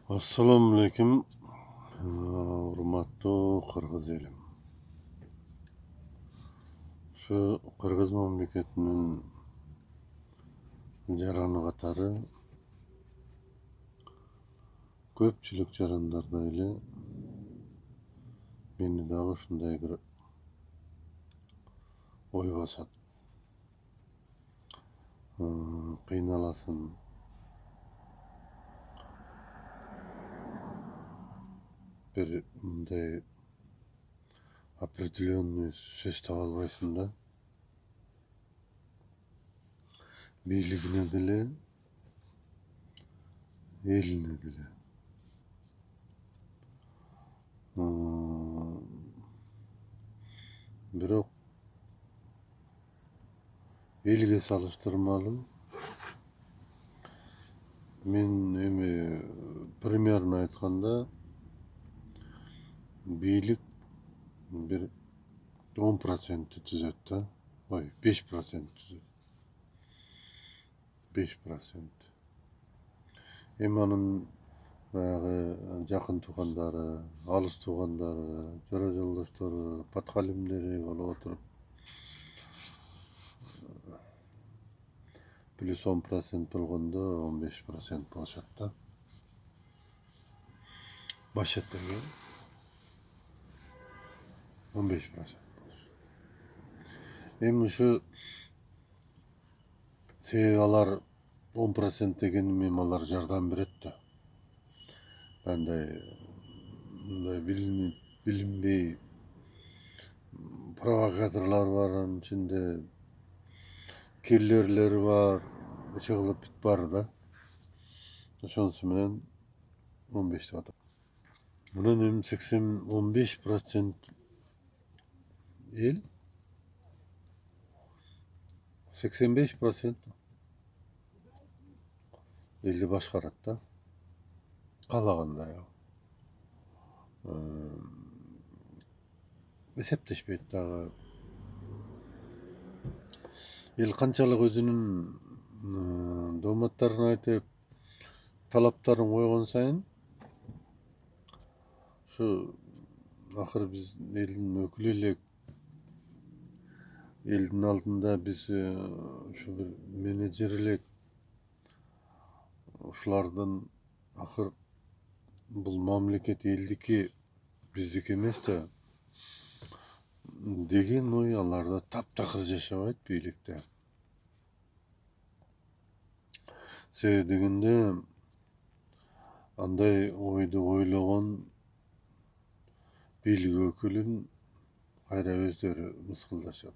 Assalamu alaikum, урматтуу кыргыз элим. Şu Кыргыз мамлекетинин жараны катары көпчүлүк жарандардай эле мени дагы ушундай бир ой басат. Кыйналасын, бир мындай определенный сөз таба албайсың да. Бийлигине деле, элине деле. Бирок элге салыштырмалуу мен эми примерно айтканда бийлик бир 10% түзөт да. Ой, 5% түзөт. 5%. Эми анын баягы жакын туугандары, алыс туугандары, жора жолдоштору, подхалимдери болуп отуруп плюс 10% болгондо 15% болушат да. Баш этеге 15% болушат. Эми ушу себеби алар 10% дегеним эми алар жардам берет да. Мындай билинбей провокаторлор бар, анын ичинде киллерлер бар, эче кылып бүт бар да. Ошонусу менен 15 деп атат. Мунун эми 15% эл 85% элди башкарат да. Каалагандай эсептешпейт дагы. Эл канчалык өзүнүн дооматтарын айтып, талаптарын койгон сайын ушу акыры биз элдин өкүлү элек, элдин алдында биз ушу бир менеджер элек, ушулардын акыр бул мамлекет элдики, биздики эмес да деген ой аларда таптакыр жашабайт бийликте. Себеби дегенде андай ойду ойлогон бийлик өкүлүн кайра өздөрү мыскылдашат.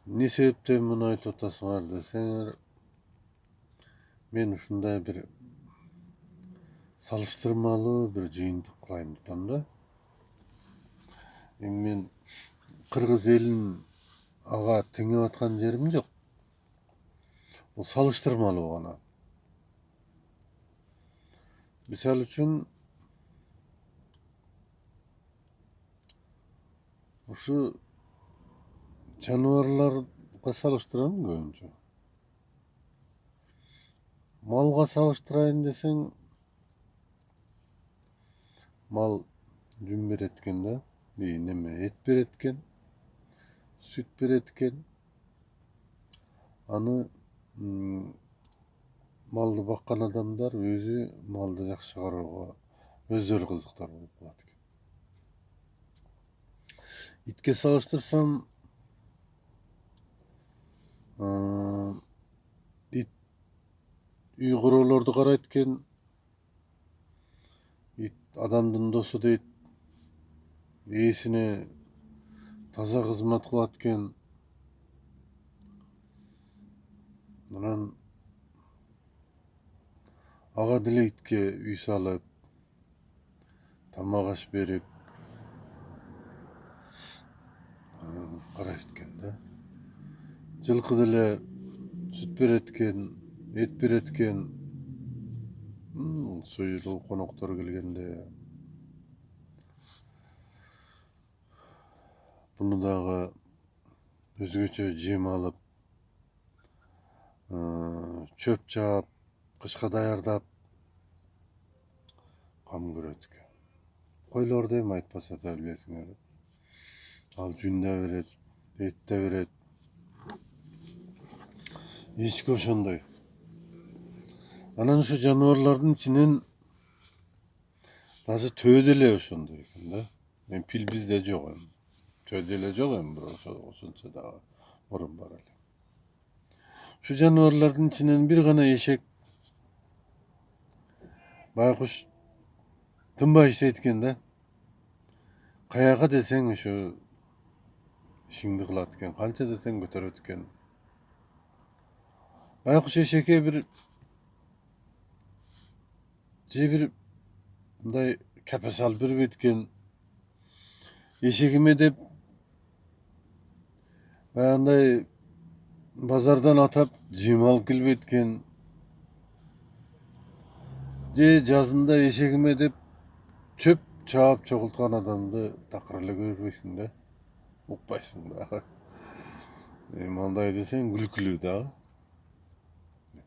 Эмне себептен муну айтып атасыңар десеңер, мен ушундай бир салыштырмалуу бир жыйынтык кылайын деп атам да. Эми мен кыргыз элин ага теңеп аткан жерим жок. Бул салыштырмалуу гана. Мисалы үчүн ушу жаныбарларга салыштырам көбүнчө. Малга салыштырайын десең, мал жүн берет экен да, неме эт берет экен, сүт берет экен. Аны малды баккан адамдар өзү малды жакшы кароого өздөрү кызыктар болуп калат экен. Итке салыштырсам, ит үй короолорду карайт экен, ит адамдын досу дейт, ээсине таза кызмат кылат экен. Анан ага деле итке үй салып, тамак аш берип карайт экен да. Жылкы деле сүт берет экен, эт берет экен. Суюлуу коноктор келгенде буну дагы өзгөчө жем алып, чөп жаап Kışka dayardap kam göröt eкен. Koylordu hem aytpasa da bilesiňer. Al jünde beret, ette beret. Hiç oşondoy. Anan şu janawarlardyn içinden даже tödele oşondoy eken da. Men pil bizde jok hem. Tödele jok hem, bir oşonça da burun bar ele. Şu janawarlardyn içinden bir gana eşek baykuş tınbay işleytken da. Kayaga deseň şu işiňdi kılatken, kança deseň göterötken. Baykuş eşeke bir bunday kepes alıp berip etken. Eşegime dep bayanday bazardan atap jim alıp kelip etken. Жазында eşegime dep çöp çağıp çoğultkan adamdı takırlı görürsün de. Ukpaysın da. Manday desen gülkülü da.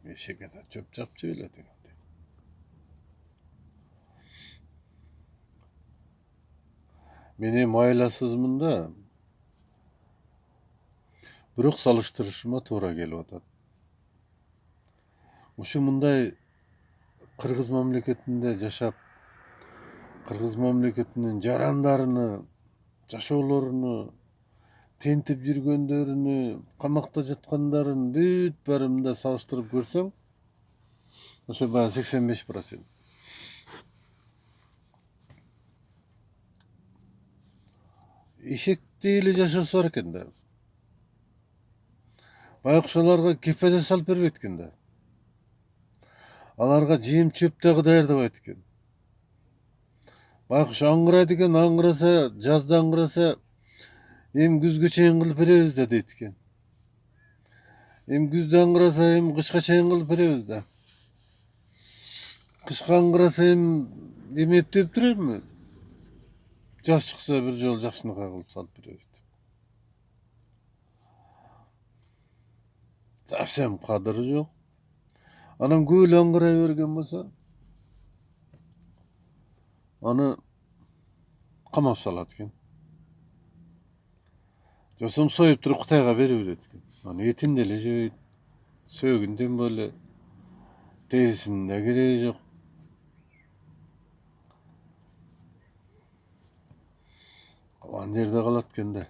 Eşek ete çöp çapçı öyle de. Benim ailasızmında birok salıştırışıma toora gelip atat. Uşu munday Kırgız mamleketinde yaşap, Kırgız mamleketinin jarandaryny, jaşoolaryny, tentip жүрgönдөrini, kamakta jatkandaryn büt barymda salıştırıp görseň, oşo bana 85%. Eşekde ele jaşasy bar eken da. Baykuşalarga kepede salıp berip etken da. Alarga jem çöp dagı daýardabait eken. Baykuş aňgyraydy eken, aňgyrasa, жазda aňgyrasa, hem güzge çeýin kılıp bereriz da deyt eken. Hem güzde aňgyrasa, hem kışka çeýin kılıp bereriz da. Kışka aňgyrasa hem emepdep durarmy? Jaz çyksa bir jol jakşynyka kılıp salyp bereriz. Savsem kadyry jok. Anam göl aňgyray bergen bolsa, аны kamap salat eken. Josom soyup durup Kutayga berip biret eken. Аны etini dele jebeyt. Sögünden böyle derisinin de gereği jok. Alan jerde kalat eken de.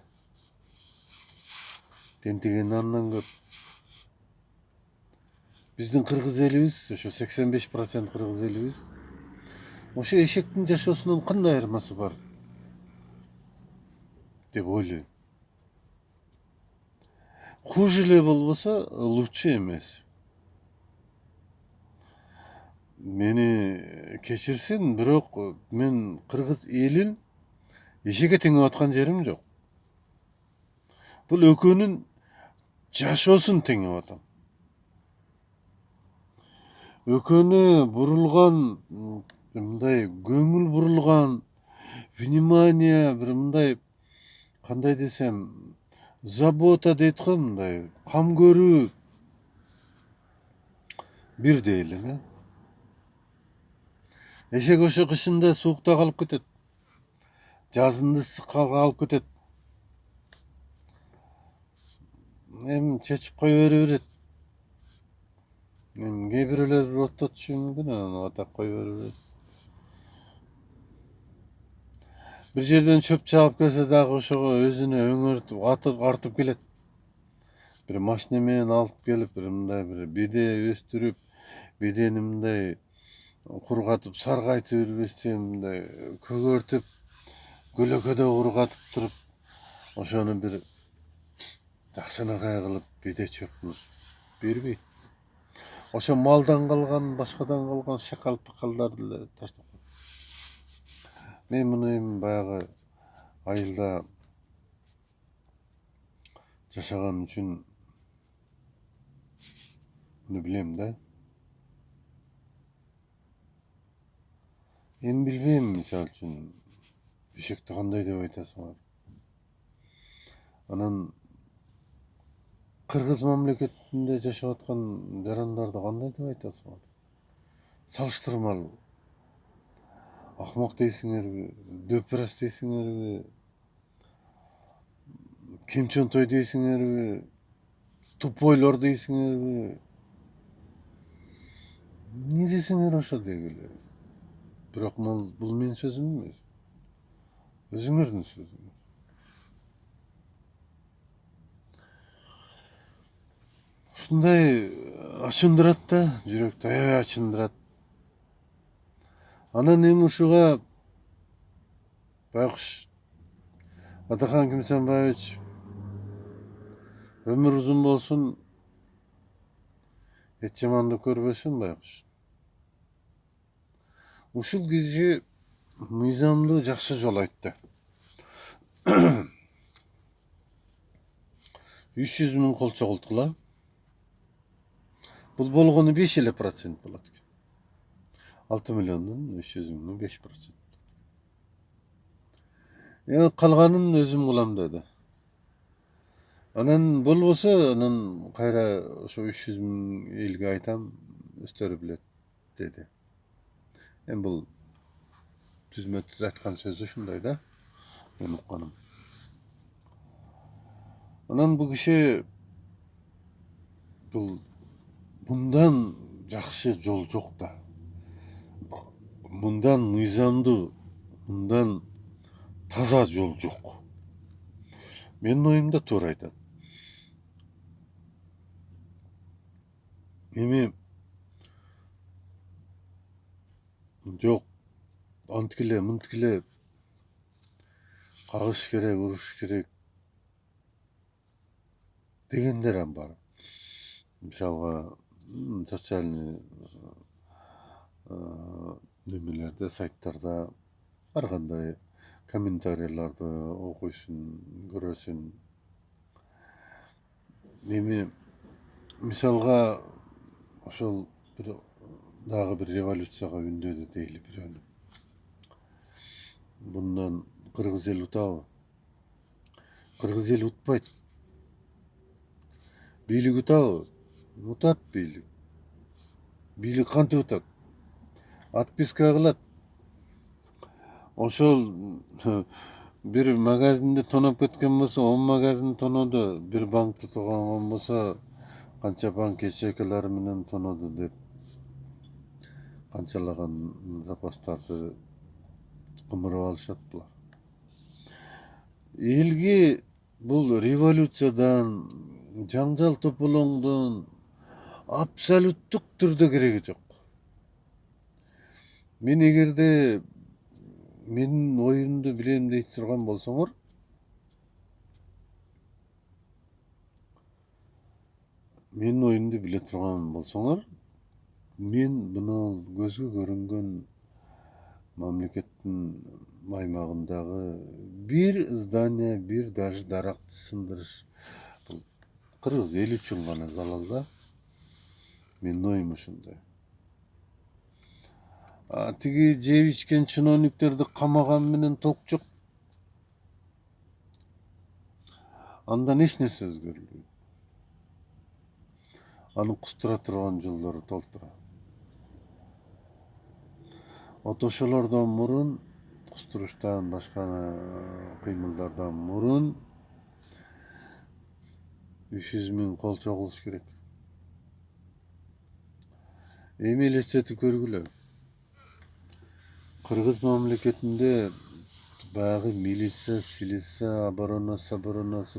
Tentigen andan köp. Bizdin Kırgız elimiz, şu 85% Kırgız elimiz. Oşo eşektin jaşosundan kандай ayırması var? Dep oyloyum. Хуже эле болбосо, лучше эмес. Meni keçirsin, birok men Kırgız elin eşeke teňip atkan jerim jok. Bul ökönün jaşosun teňip atam. Ökönü burulgan, mындай көңүл бурulgan, внимание, bir mындай kanday desem, zaбота дейт го мындай, кам көрүү bir değil ne? Eşek oşo kışında soğukta kalıp ketet. Жазында ıssıkka kalıp ketet. Hem çeçip koy beret. Hem kebirler bir otta tüşüyor mümkün, onu atak koy beret. Bir жерden çöp çağıp gelse dagı oşoga özüne öňörtüp artıp kelet. Bir maşina menen alıp gelip, bir mындай bir bede östürüp, bedeni mындай kurgatıp, sargaytıp bilbesem, mындай kөгörtüp, gölökede kurgatıp turup, oşonu bir jakşynakay kılıp, bede çöp kılıp berbeyt. Oşo maldan kalgan, başkadan kalgan şakal pakallardy taşlap. Men muну hem bayağı ayılda yaşagan üçün bunu bilem de. Hem bilbeyim misal üçün eşekti kanday dep aytasy var. Anan Kırgız mamleketinde yaşap atkan jarandardy kanday dep aytasy var. салыштырмалуу. Акмак дейсиңерби, дөпүрас дейсиңерби, кемчонтой дейсиңерби, тупойлор дейсиңерби, эмне десеңер ошо дегиле. Бирок бул менин сөзүм эмес. Өзүңөрдүн сөзүңүз. Ушундай ачындырат да, жүрөктү аябай ачындырат. Анан эми ушуга байкуш Атахан Кимсанбаевич өмүр узун болсун, эч жаманды көрбөсүн байкуш. Ушул киши мыйзамдуу жакшы жол айтты. 300 миң кол чогулткула. Бул болгону 5% болот экен. 6 миллиондун 300 миңи 5%. Калганын өзүм кылам деди. Анан болбосо, анан кайра ошо 300 миң элге айтам, өздөрү билет деди. Эми бул түзмө түз айткан сөзү ушундай да, мен укканым. Анан бул киши бул мындан жакшы жол жок да. Мындан мыйзамдуу, мындан таза жол жок. Менин оюмда туура айтат. Эми жок, анткиле, мынткиле кагыш керек, уруш керек дегендер бар. Мисалга, социальный немелерде, сайттарда ар кандай комментарийларды окуйсуң, көрөсүң. Эми мисалга ошол дагы бир революцияга үндөдү дейли бирөөнү. Bundan Kırgız el utabı. Kırgız el utpayt. Бийлик утабы? Утат бийлик. Бийлик кантип утат? Отписка кылат. Ошол бир магазинди тоноп кеткен болсо, 10 магазин тоноду, бир банкты тоногон болсо, канча банк ячейкалары менен тоноду деп канчалаган запастарды кымырып алышат булар. Элге бул революциядан, жаңжал тополоңдон абсолюттук түрдө кереги жок. Мен эгерде менин оюмду билем дей турган болсоңор, менин оюмду биле турган болсоңор, мен мына көзгө көрүнгөн мамлекеттин аймагындагы бир здание, бир даже даракты сындырыш, бул кыргыз эл үчүн гана залал да. Менин оюм ушундай. Тиги жеп ичкен чиновниктерди камаган менен толк жок. Андан эч нерсе өзгөрбөйт. Аны кустура турган жолдору толтура. Вот ошолордон мурун, кустуруштан, башка кыймылдардан мурун 300 миң кол чогулуш керек. Эми элестетип көргүлө. Кыргыз мамлекетинде баягы милиция, силиция, оборонасы,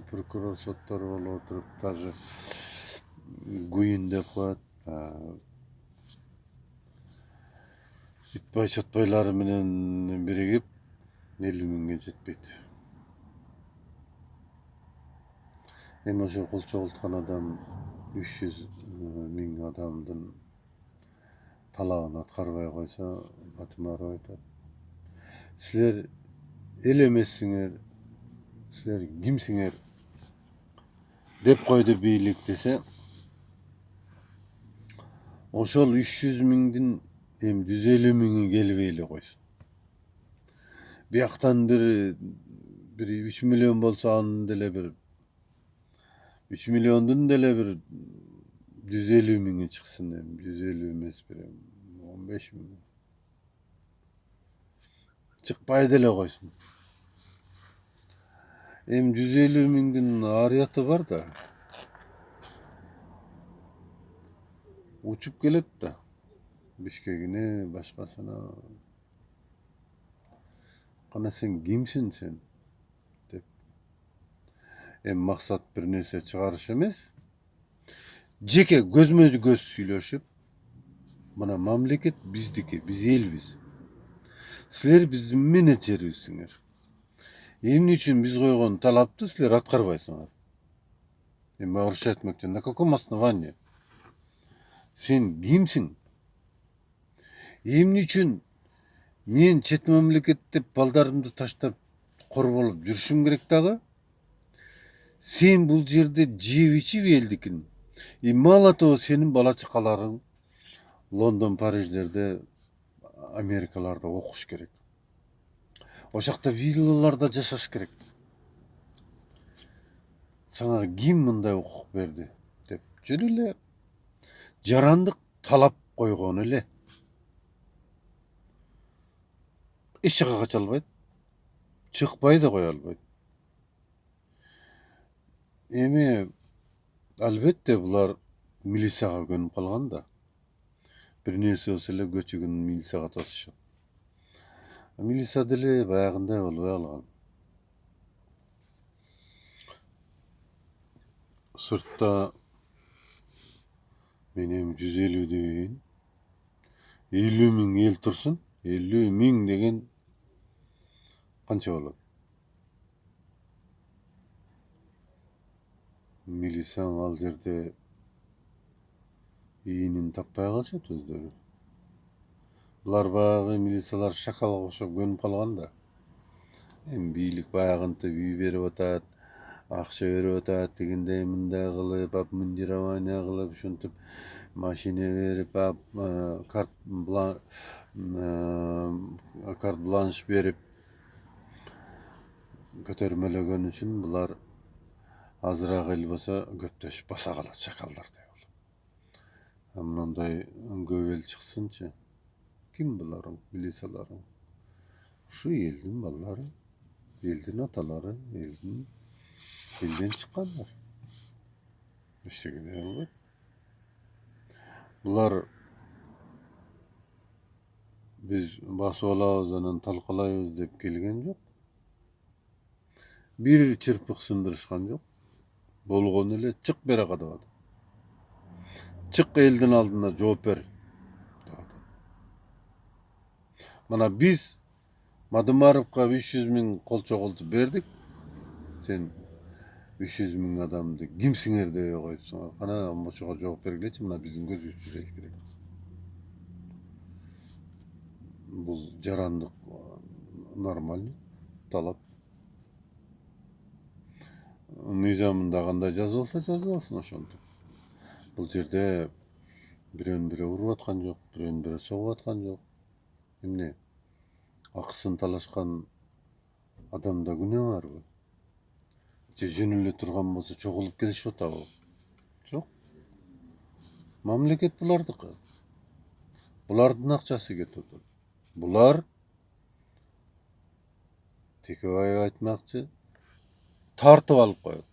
прокурор, соттору болуп отуруп, даже гуин деп коет. Итбай чотбайлары менен биригип 50 миңге жетпейт. Эми ошо кол чогулткан адам 300 миң адамдын талабын аткарбай койсо, атым аарып айтат. Силер эл эмессиңер, силер кимсиңер деп койду бийлик десе, ошол 300 миңдин эми 150 миңи келбей эле койсун. Бияктан бир 3 миллион болсо, анын деле бир 3 миллиондун деле бир 150 миңи чыксын, эми 150 эмес бир 15 ming. Çıkpay dele koysun. Hem 150 mingin ariyatı var da. Uçup gelip de. Bişkekine başkasına. Kana sen kimsin sen? Dep. Hem maksat bir nerse çıkarış emez. Jeke gözmö göz süйлöşüp. Mana mamleket bizdiki, biz elbiz. Sizler bizim menecerisiңер. Эмне үчүн биз койгон талапты силер аткарбайсыңар? Эми орусча айтмакчы, на каком основании? Сен кимсиң? Эмне үчүн мен чет мамлекетте балдарымды таштап кор болуп жүрүшүм керек дагы? Сен бул жерде жеп ичип элдикин. Мало того, сенин бала чакаларың Лондон, Париждерде, Америкаларда окуш керек. Ошакта виллаларда жашаш керек. Сага ким мындай укук берди деп жөн эле жарандык талап койгон эле. Эч жака кача албайт. Чыкпай да кое албайт. Эми албетте булар милицияга көнүп калган да. Бир нерсе болсо эле көчөгүн милицияга тосушат. Милиция деле баягындай болбой калган. Сыртта менен 150 деген 50 миң эл турсун. 50 миң деген канча болот? Милицияң ал жерде иинин таппай калышат өздөрү. Булар баягы милициялар шакалга окшоп көнүп калган да. Эми бийлик баягынтип үй берип атат, акча берип атат дегендей мындай кылып, обмундирование кылып, ушинтип машина берип, карт бланш берип көтөрмөлөгөн үчүн булар азыраак эл болсо көптөшүп баса калат шакалдардай болуп. Мындай көп эл чыксынчы. Ким буларың, милицияларың? Ушу элдин балдары, элдин аталары, элден чыккандар. Эчтеке дей албайт. Булар биз басып алабыз анан талкалайбыз деп келген жок. Бир чырпык сындырышкан жок. Болгон эле чык бере кадабады. Чык элдин алдына жооп бер. Мына биз Мадымаровка 300 миң кол чогулду бердик. Сен 300 миң адамды кимсиңер деп койсуңар. Кана ошого жооп бергилечи, мына биздин көзүбүз жүрөш керек. Бул жарандык нормальный талап. Мыйзамында кандай жазып алса жазып алсын ошентип. Бул жерде бирөөнүн бири уруп аткан жок, бирөөнүн бири согуп аткан жок. Эмне? Акысын талашкан адамда күнөө барбы? Же жөн эле турган болсо чогулуп келишип атабы? Жок. Мамлекет булардыкы. Булардын акчасы кетип атат. Булар Текебаев айтмакчы, тартып алып коет.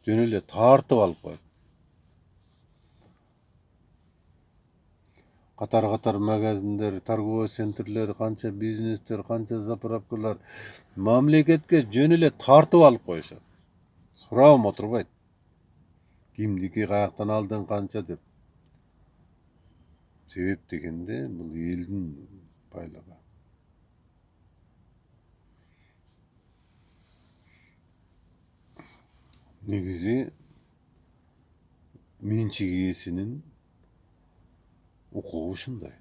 Жөн эле тартып алып коет. Катар магазиндер, торговый центрлер, канча бизнестер, канча заправкалар мамлекетке жөн эле тартып алып коюшат. Сурабым отурбайт. Кимдики, каяктан алдың, канча деп. Себеп дегенде бул элдин байлыгы. Негизи менчик ээсинин укугу ушундай.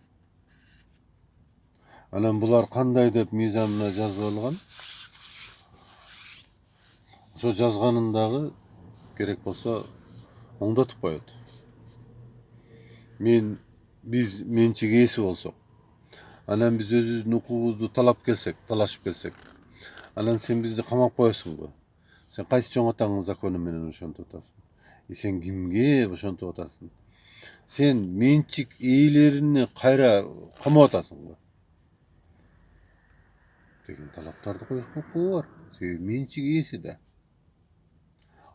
Анан булар кандай деп мыйзамына жазып алган? Ошо жазганын дагы керек болсо оңдотуп коет. Биз менчик ээси болсок, анан биз өзүбүздүн укугубузду талашып келсек, анан сен бизди камап коесуңбу? Сен кайсы чоң атаңдын закону менен ошентип атасың? Сен кимге ошентип атасың? Sen mençik ээлерини кайра камап атасың го деген талаптарды коюш укугу бар. Себеби менчик ээси да.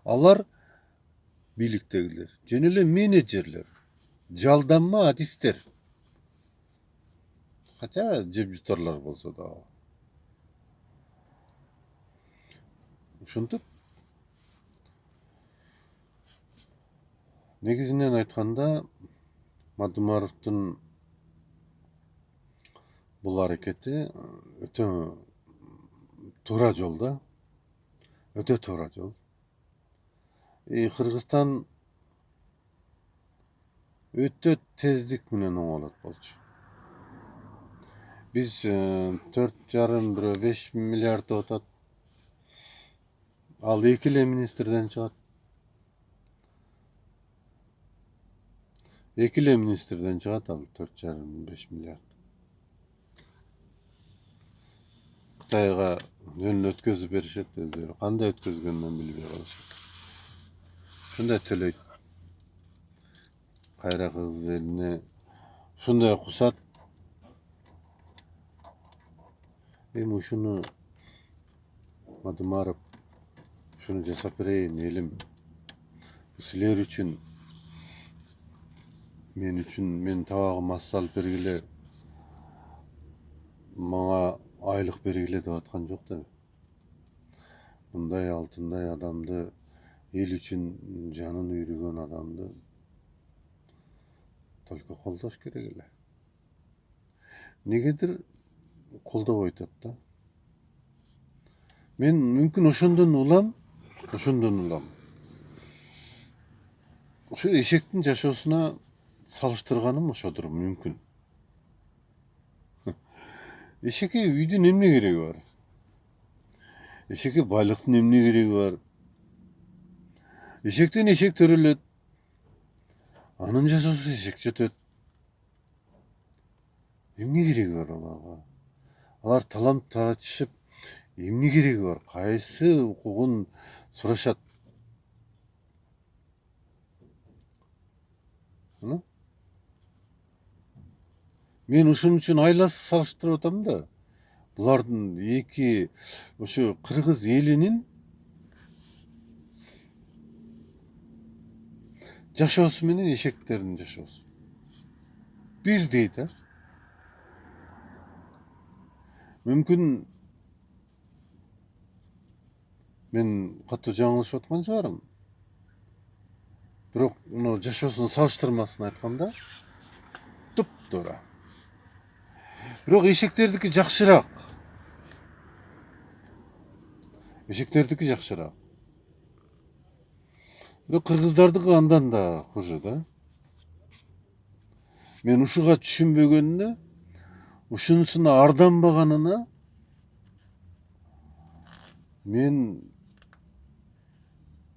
Алар бийликтегилер жөн эле менеджерлер, жалданма адистер. Кача жеп жутарлар болсо дагы. Ошентип негизинен айтканда Мадумаровдун бул аракети өтө туура жол да. Өтө туура жол. Кыргызстан өтө тездик менен оңолот болчу. Биз 4,5 миллиард деп атат. Ал 2 эле министрден чыгат. 2 эле министрден чыгат ал 4,5 миллиард. Кытайга жөн өткөзүп беришет өздөрү. Кандай өткөзгөндөн билбей калышат. Ушундай төлөйт. Кайра кыргыз элине ушундай кусат. Эми ушуну Мадумаров ушуну жасап берейин элим. Силер үчүн мен табагым ас салып бергиле, мага айлык бергиле деп аткан жок да. Мындай алтындай адамды, эл үчүн жанын үйрөгөн адамды только колдош керек эле. Негедир колдобой атат да. Мен мүмкүн ошондон улам. Ошо эшектин жашоосуна салыштырганым ошодур мүмкүн. Эшекке үйдүн эмне кереги бар? Эшекке байлыктын эмне кереги бар? Эшектен эшек төрөлөт. Анын жашоосу эшек жетет. Эмне кереги бар аларга? Алар талам тартышып, эмне кереги бар? Кайсы укугун сурашат? Мен ушун үчүн айласы салыштырып атам да. Булардын эки ошо кыргыз элинин жашоосу менен эшектердин жашоосу бирдей да. Мүмкүн мен катуу жаңылышып аткан чыгарым. Бирок мына жашоосун салыштырмасын айтканда туп-туура. Бирок эшектердики жакшыраак. Бирок кыргыздардыкы андан да хуже да. Мен ушуга түшүнбөгөнүнө, ушунусуна арданбаганына мен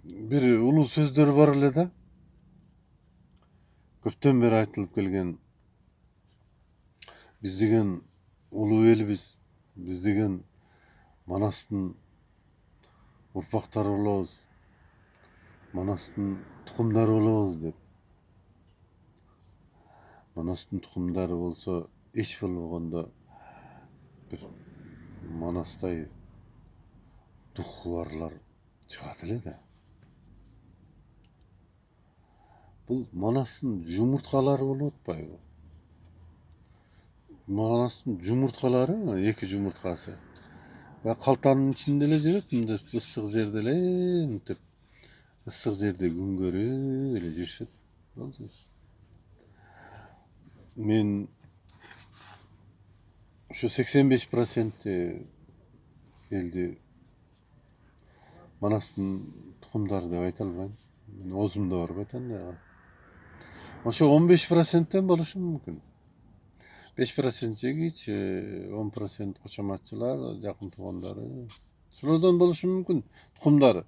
бир улуу сөздөр бар эле да. Көптөн бери айтылып келген биз деген улуу элбиз, биз деген Манастын урпактары болобуз, Манастын тукумдары болобуз деп. Манастын тукумдары болсо эч болбогондо бир Манастай духу барлар чыгат эле да. Бул Манастын жумурткалары болуп атпайбы? Манастын жумурткалары, эки жумурткасы. Калтанын ичинде эле жүрөт, мынтип ысык жерде эле, мынтип ысык жерде күн көрүп эле жүрүшөт. Мен ушу 85% элди Манастын тукумдары деп айта албайм. Мен оозумда барбайт андайга. Ошо 15%тен болушу мүмкүн. 5% жегич, 10% кошоматчылар, жакын туугандары. Ошолордон болушу мүмкүн тукумдары.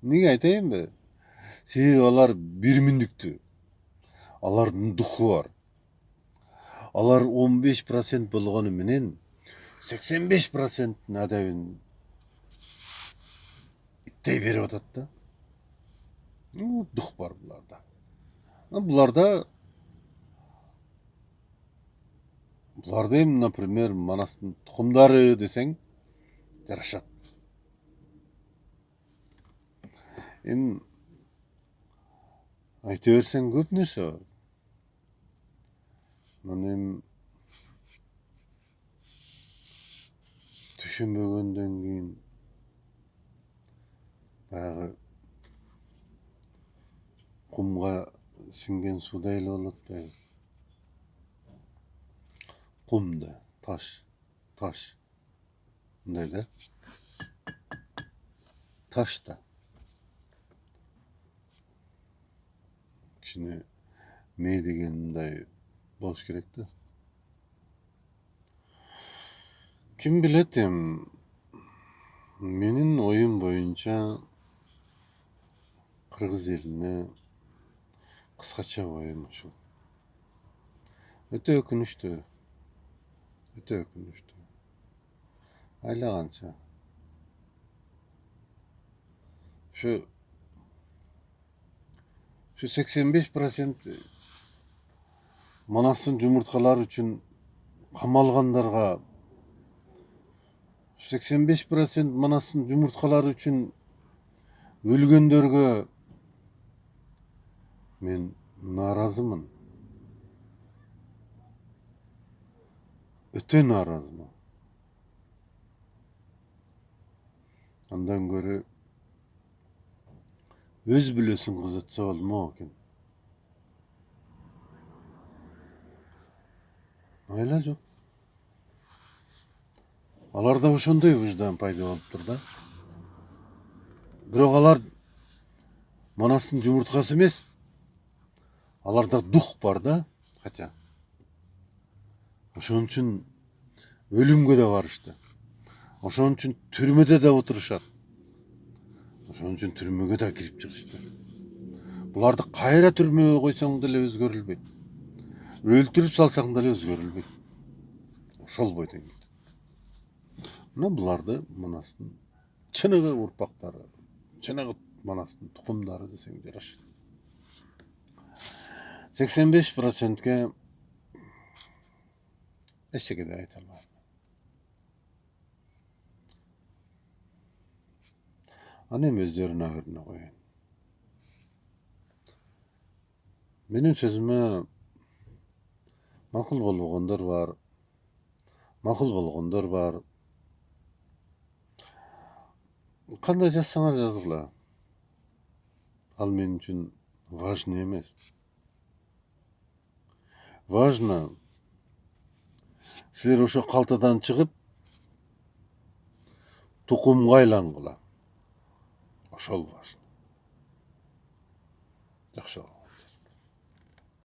Эмнеге айтайынбы? Себеби алар бир мүндүктүү. Алардын духу бар. Алар 15% болгону менен 85%-ын адабин иттей берип атат да. Дух бар буларда. буларда эми, например, манастын тукумдары десең жарашат. Эми айта берсең көп нерсе бар. Мына эми түшүнбөгөндөн кийин баягы кумга сиңген судай эле болот атпайбы? Кум да, таш. Мындай да. Таш да. Кичине мээ деген мындай болуш керек да. Ким билет эми, менин оюм боюнча кыргыз элине кыскача оюм ушул. Өтө өкүнүчтүү. Айлаганча. Şu 85% Manastın cumhurtkalar üçün kamalganlarga 85% Manastın cumhurtkalar üçün ölgöndөрgө men narazımın. Öte narazımın. Andan görü öz bülösün kızıtsa olma eкен. Ayla жоқ. Аларда ошондой выждан пайда болуптур да. Бирок алар Манастын жумурткасы эмес. Аларда дух бар да, хотя. Ошон үчүн өлүмгө да барышты. Ошон үчүн түрмөдө да отурушат. Ошон үчүн түрмөгө да кирип чыгышты. Буларды кайра түрмөгө койсоң деле өзгөрүлбөйт. Өлтүрүп салсаң деле өзгөрүлбөйт. Ошол бойдон кетет. Мына буларды Манастын чыныгы урпактары, чыныгы Манастын тукумдары десең жарашат. 85%ке эчеге да айта албайм. Аны эми өздөрүнүн абырына коеюн. Менин сөзүмө макул болбогондор бар, макул болгондор бар. Кандай жазсаңар жазгыла. Ал мен үчүн важный эмес. Важно силер ошо калтадан чыгып тукумга айлангыла. Ошол важно. Жакшы.